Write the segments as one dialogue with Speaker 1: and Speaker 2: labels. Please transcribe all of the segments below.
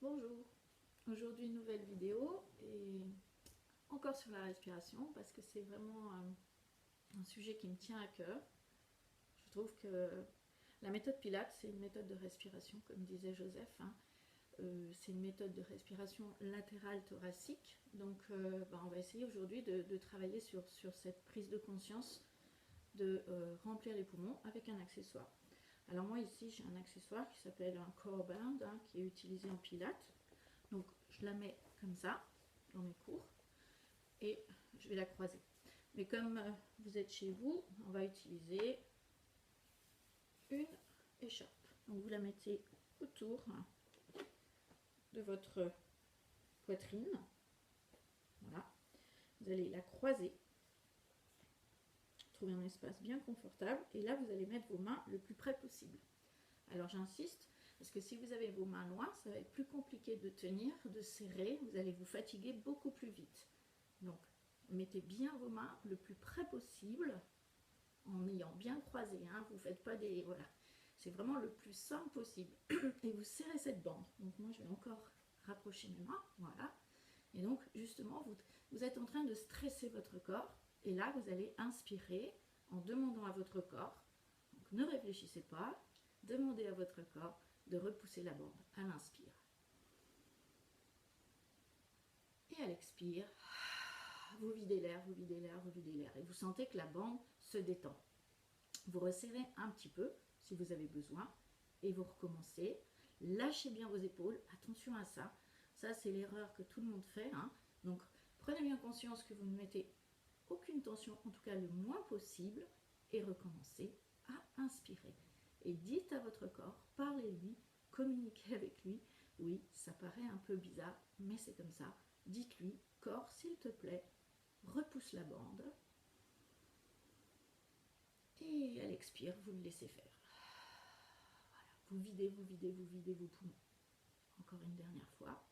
Speaker 1: Bonjour, aujourd'hui nouvelle vidéo et encore sur la respiration parce que c'est vraiment un sujet qui me tient à cœur. Je trouve que la méthode Pilates, c'est une méthode de respiration, comme disait Joseph, hein. C'est une méthode de respiration latérale thoracique. Donc on va essayer aujourd'hui de travailler sur cette prise de conscience, de remplir les poumons avec un accessoire. Alors moi ici j'ai un accessoire qui s'appelle un core band, hein, qui est utilisé en Pilates. Donc je la mets comme ça dans mes cours et je vais la croiser. Mais comme vous êtes chez vous, on va utiliser une écharpe. Donc vous la mettez autour de votre poitrine. Voilà. Vous allez la croiser. Trouver un espace bien confortable. Et là, vous allez mettre vos mains le plus près possible. Alors j'insiste, parce que si vous avez vos mains loin, ça va être plus compliqué de tenir, de serrer. Vous allez vous fatiguer beaucoup plus vite. Donc, mettez bien vos mains le plus près possible, en ayant bien croisé. Hein. Vous ne faites pas des... Voilà. C'est vraiment le plus simple possible. Et vous serrez cette bande. Donc moi, je vais encore rapprocher mes mains. Voilà. Et donc, justement, vous êtes en train de stresser votre corps. Et là, vous allez inspirer en demandant à votre corps. Donc, ne réfléchissez pas. Demandez à votre corps de repousser la bande à l'inspire. Et à l'expire, vous videz l'air, vous videz l'air, vous videz l'air. Et vous sentez que la bande se détend. Vous resserrez un petit peu si vous avez besoin. Et vous recommencez. Lâchez bien vos épaules. Attention à ça. Ça, c'est l'erreur que tout le monde fait. Hein. Donc, prenez bien conscience que vous ne mettez aucune tension, en tout cas le moins possible. Et recommencez à inspirer. Et dites à votre corps, parlez-lui, communiquez avec lui. Oui, ça paraît un peu bizarre, mais c'est comme ça. Dites-lui, corps, s'il te plaît, repousse la bande. Et à l'expire, vous le laissez faire. Voilà. Vous videz, vous videz, vous videz vos poumons. Encore une dernière fois.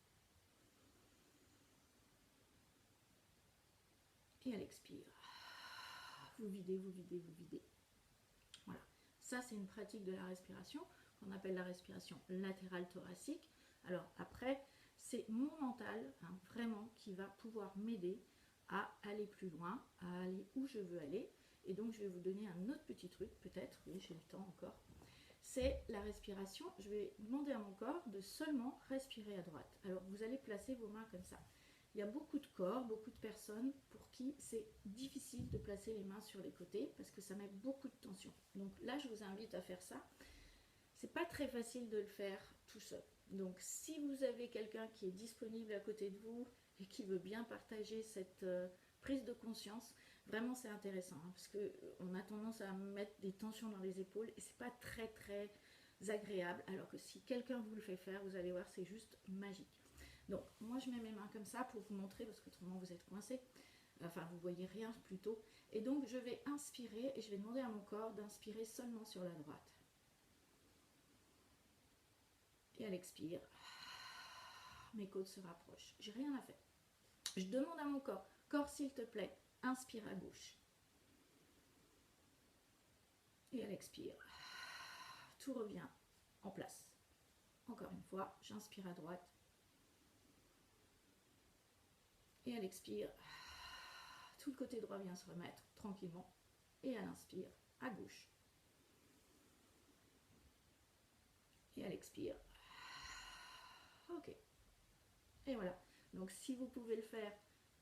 Speaker 1: Et à l'expire, vous videz, vous videz, vous videz. Voilà. Ça, c'est une pratique de la respiration qu'on appelle la respiration latérale thoracique. Alors après, c'est mon mental, hein, vraiment, qui va pouvoir m'aider à aller plus loin, à aller où je veux aller. Et donc, je vais vous donner un autre petit truc, peut-être, oui, j'ai le temps encore. C'est la respiration. Je vais demander à mon corps de seulement respirer à droite. Alors, vous allez placer vos mains comme ça. Il y a beaucoup de corps, beaucoup de personnes pour qui c'est difficile de placer les mains sur les côtés parce que ça met beaucoup de tension. Donc là, je vous invite à faire ça. C'est pas très facile de le faire tout seul. Donc si vous avez quelqu'un qui est disponible à côté de vous et qui veut bien partager cette prise de conscience, vraiment c'est intéressant hein, parce qu'on a tendance à mettre des tensions dans les épaules et c'est pas très très agréable, alors que si quelqu'un vous le fait faire, vous allez voir, c'est juste magique. Donc moi je mets mes mains comme ça pour vous montrer parce qu'autrement vous êtes coincé. Enfin vous voyez rien plutôt. Et donc je vais inspirer et je vais demander à mon corps d'inspirer seulement sur la droite. Et à l'expire, mes côtes se rapprochent. J'ai rien à faire. Je demande à mon corps, corps s'il te plaît, inspire à gauche. Et à l'expire, tout revient en place. Encore une fois, j'inspire à droite. Et à l'expire, tout le côté droit vient se remettre tranquillement. Et à l'inspire, à gauche. Et à l'expire. Ok. Et voilà. Donc si vous pouvez le faire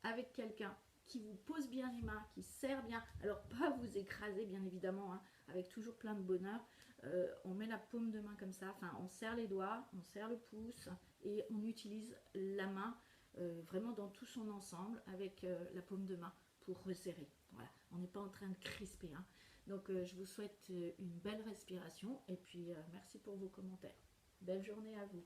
Speaker 1: avec quelqu'un qui vous pose bien les mains, qui serre bien, alors pas vous écraser bien évidemment, hein, avec toujours plein de bonheur, on met la paume de main comme ça, enfin on serre les doigts, on serre le pouce et on utilise la main vraiment dans tout son ensemble avec la paume de main pour resserrer. Voilà, on n'est pas en train de crisper. Hein. Donc je vous souhaite une belle respiration et puis merci pour vos commentaires. Belle journée à vous.